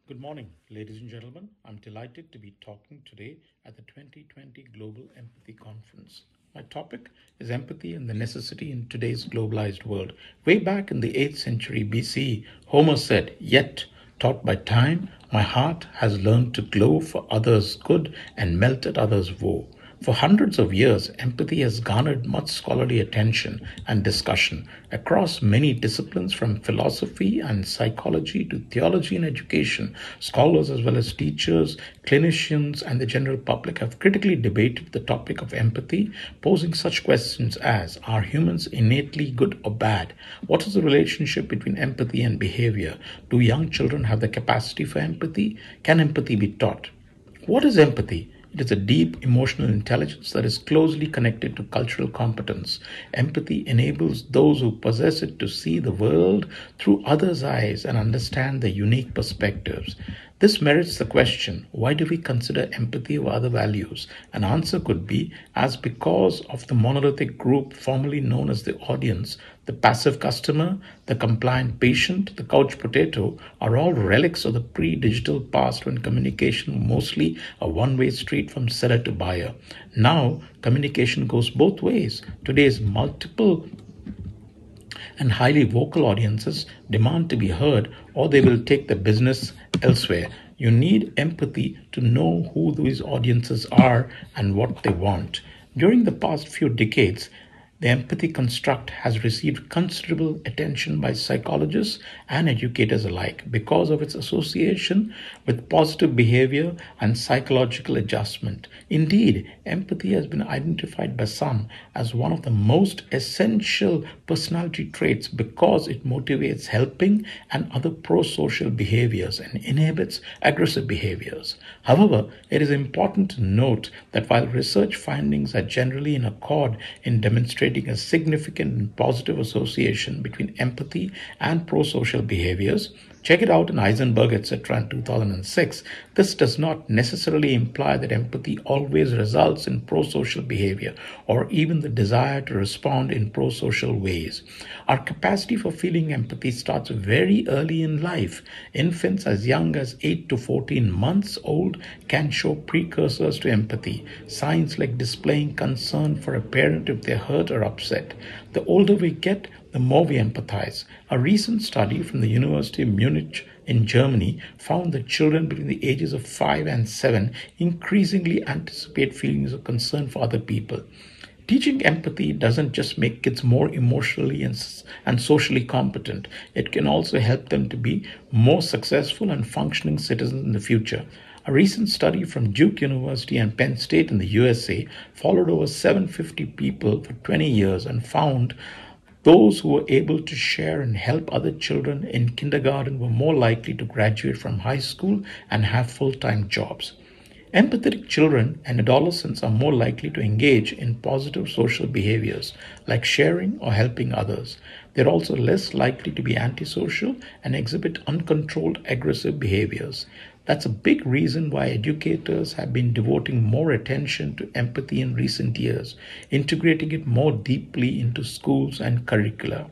Good morning, ladies and gentlemen. I'm delighted to be talking today at the 2020 Global Empathy Conference. My topic is empathy and the necessity in today's globalized world. Way back in the 8th century BCE, Homer said, "Yet, taught by time, my heart has learned to glow for others' good and melt at others' woe." For hundreds of years, empathy has garnered much scholarly attention and discussion across many disciplines from philosophy and psychology to theology and education. Scholars, as well as teachers, clinicians, and the general public, have critically debated the topic of empathy, posing such questions as: are humans innately good or bad? What is the relationship between empathy and behavior? Do young children have the capacity for empathy? Can empathy be taught? What is empathy? It is a deep emotional intelligence that is closely connected to cultural competence. Empathy enables those who possess it to see the world through others' eyes and understand their unique perspectives. This merits the question, why do we consider empathy over other values? An answer could be, as because of the monolithic group formerly known as the audience, the passive customer, the compliant patient, the couch potato are all relics of the pre-digital past when communication was mostly a one-way street from seller to buyer. Now, communication goes both ways. Today's multiple and highly vocal audiences demand to be heard, or they will take the business elsewhere. You need empathy to know who these audiences are and what they want. During the past few decades, the empathy construct has received considerable attention by psychologists and educators alike because of its association with positive behavior and psychological adjustment. Indeed, empathy has been identified by some as one of the most essential personality traits because it motivates helping and other pro-social behaviors and inhibits aggressive behaviors. However, it is important to note that while research findings are generally in accord in demonstrating a significant and positive association between empathy and pro-social behaviors, check it out in Eisenberg, etc. in 2006, this does not necessarily imply that empathy always results in pro-social behavior or even the desire to respond in pro-social ways. Our capacity for feeling empathy starts very early in life. Infants as young as 8 to 14 months old can show precursors to empathy, signs like displaying concern for a parent if they're hurt or upset. The older we get, the more we empathize. A recent study from the University of Munich in Germany found that children between the ages of 5 and 7 increasingly anticipate feelings of concern for other people. Teaching empathy doesn't just make kids more emotionally and socially competent. It can also help them to be more successful and functioning citizens in the future. A recent study from Duke University and Penn State in the USA followed over 750 people for 20 years and found those who were able to share and help other children in kindergarten were more likely to graduate from high school and have full-time jobs. Empathetic children and adolescents are more likely to engage in positive social behaviors like sharing or helping others. They're also less likely to be antisocial and exhibit uncontrolled aggressive behaviors. That's a big reason why educators have been devoting more attention to empathy in recent years, integrating it more deeply into schools and curricula.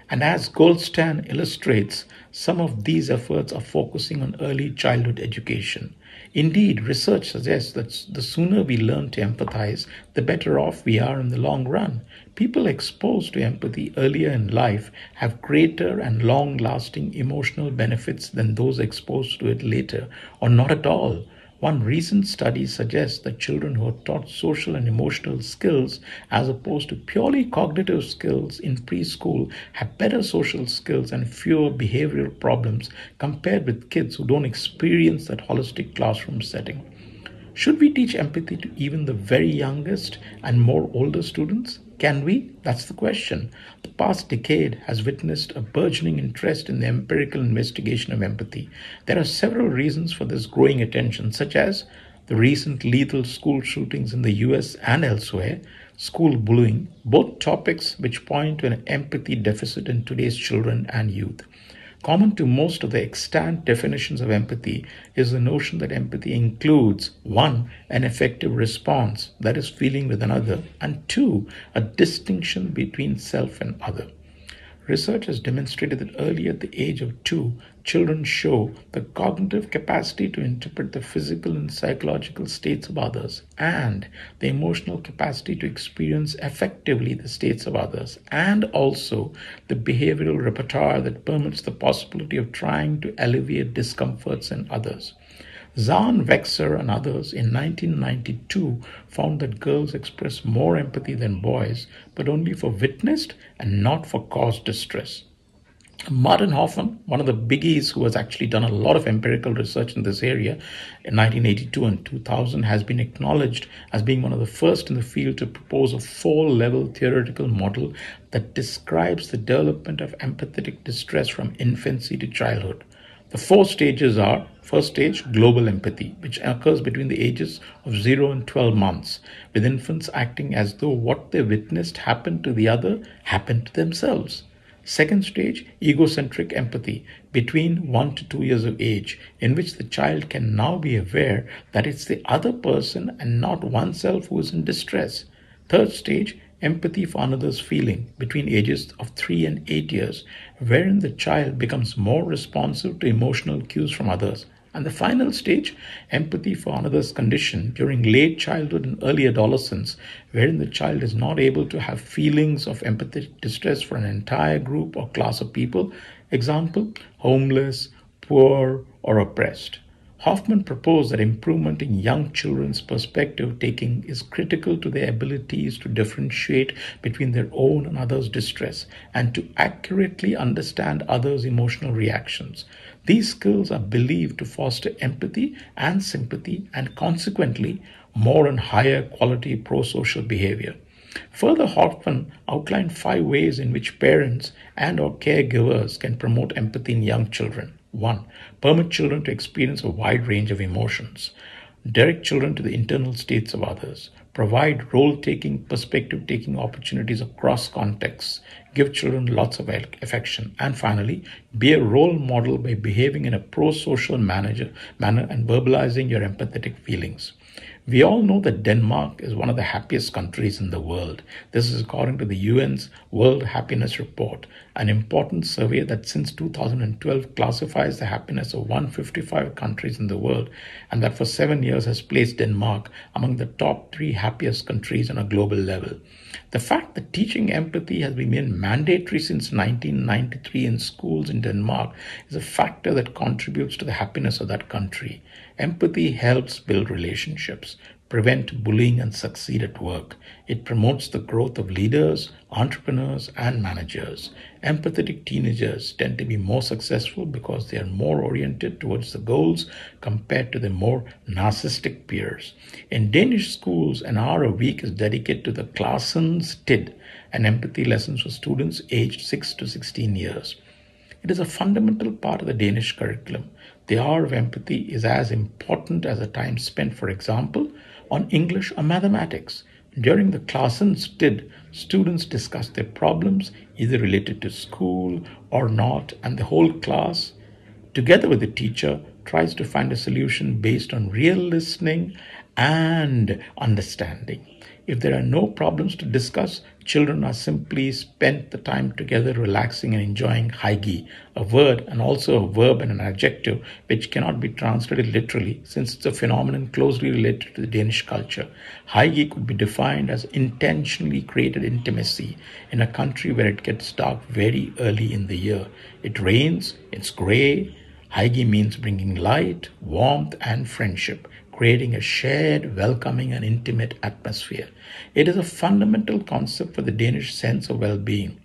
And as Goldstein illustrates, some of these efforts are focusing on early childhood education. Indeed, research suggests that the sooner we learn to empathize, the better off we are in the long run. People exposed to empathy earlier in life have greater and long-lasting emotional benefits than those exposed to it later, or not at all. One recent study suggests that children who are taught social and emotional skills as opposed to purely cognitive skills in preschool have better social skills and fewer behavioral problems compared with kids who don't experience that holistic classroom setting. Should we teach empathy to even the very youngest and more older students? Can we? That's the question. The past decade has witnessed a burgeoning interest in the empirical investigation of empathy. There are several reasons for this growing attention, such as the recent lethal school shootings in the US and elsewhere, school bullying, both topics which point to an empathy deficit in today's children and youth. Common to most of the extant definitions of empathy is the notion that empathy includes 1. An effective response, that is feeling with another, and 2. A distinction between self and other. Research has demonstrated that early at the age of 2, children show the cognitive capacity to interpret the physical and psychological states of others, and the emotional capacity to experience effectively the states of others, and also the behavioral repertoire that permits the possibility of trying to alleviate discomforts in others. Zahn, Wexer, and others in 1992 found that girls express more empathy than boys, but only for witnessed and not for caused distress. Martin Hoffman, one of the biggies who has actually done a lot of empirical research in this area in 1982 and 2000, has been acknowledged as being one of the first in the field to propose a 4-level theoretical model that describes the development of empathetic distress from infancy to childhood. The 4 stages are: first stage, global empathy, which occurs between the ages of 0 and 12 months, with infants acting as though what they witnessed happened to the other happened to themselves. Second stage, egocentric empathy, between 1 to 2 years of age, in which the child can now be aware that it's the other person and not oneself who is in distress. Third stage, empathy for another's feeling, between ages of 3 and 8 years, wherein the child becomes more responsive to emotional cues from others. And the final stage, empathy for another's condition during late childhood and early adolescence, wherein the child is not able to have feelings of empathetic distress for an entire group or class of people, example, homeless, poor, or oppressed. Hoffman proposed that improvement in young children's perspective taking is critical to their abilities to differentiate between their own and others' distress and to accurately understand others' emotional reactions. These skills are believed to foster empathy and sympathy and consequently more and higher quality pro-social behavior. Further, Hoffman outlined 5 ways in which parents and/or caregivers can promote empathy in young children. 1. Permit children to experience a wide range of emotions. Direct children to the internal states of others. Provide role-taking, perspective-taking opportunities across contexts. Give children lots of affection. And finally, be a role model by behaving in a pro-social manner and verbalizing your empathetic feelings. We all know that Denmark is one of the happiest countries in the world. This is according to the UN's World Happiness Report, an important survey that since 2012 classifies the happiness of 155 countries in the world, and that for 7 years has placed Denmark among the top 3 happiest countries on a global level. The fact that teaching empathy has been made mandatory since 1993 in schools in Denmark is a factor that contributes to the happiness of that country. Empathy helps build relationships, prevent bullying, and succeed at work. It promotes the growth of leaders, entrepreneurs, and managers. Empathetic teenagers tend to be more successful because they are more oriented towards the goals compared to their more narcissistic peers. In Danish schools, an hour a week is dedicated to the Klassens Tid, an empathy lessons for students aged 6 to 16 years. It is a fundamental part of the Danish curriculum. The hour of empathy is as important as the time spent, for example, on English or mathematics. During the Klassens Tid, students discuss their problems, either related to school or not, and the whole class, together with the teacher, tries to find a solution based on real listening and understanding. If there are no problems to discuss, children are simply spent the time together relaxing and enjoying Hygi, a word and also a verb and an adjective which cannot be translated literally since it's a phenomenon closely related to the Danish culture. Hygi could be defined as intentionally created intimacy in a country where it gets dark very early in the year. It rains, it's grey. Hygi means bringing light, warmth, and friendship, creating a shared, welcoming, and intimate atmosphere. It is a fundamental concept for the Danish sense of well-being.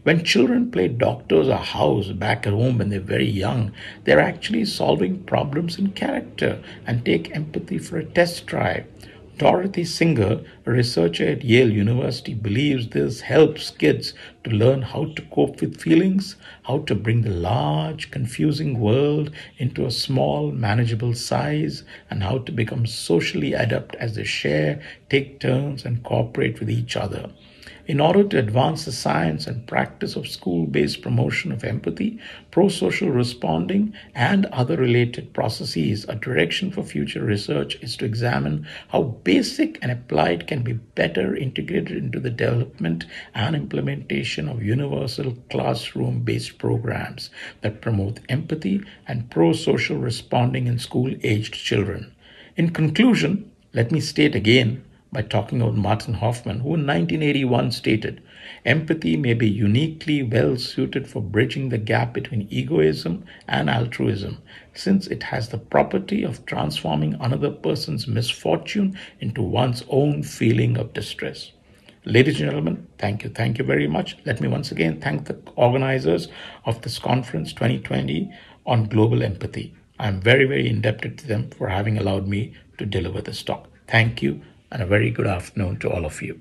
When children play doctors or house back at home when they're very young, they're actually solving problems in character and take empathy for a test drive. Dorothy Singer, a researcher at Yale University, believes this helps kids to learn how to cope with feelings, how to bring the large, confusing world into a small, manageable size, and how to become socially adept as they share, take turns, and cooperate with each other. In order to advance the science and practice of school-based promotion of empathy, pro-social responding, and other related processes, a direction for future research is to examine how basic and applied can be better integrated into the development and implementation of universal classroom-based programs that promote empathy and pro-social responding in school-aged children. In conclusion, let me state again by talking about Martin Hoffman, who in 1981 stated, "Empathy may be uniquely well suited for bridging the gap between egoism and altruism, since it has the property of transforming another person's misfortune into one's own feeling of distress." Ladies and gentlemen, thank you. Thank you very much. Let me once again thank the organizers of this conference 2020 on global empathy. I'm very, very indebted to them for having allowed me to deliver this talk. Thank you, and a very good afternoon to all of you.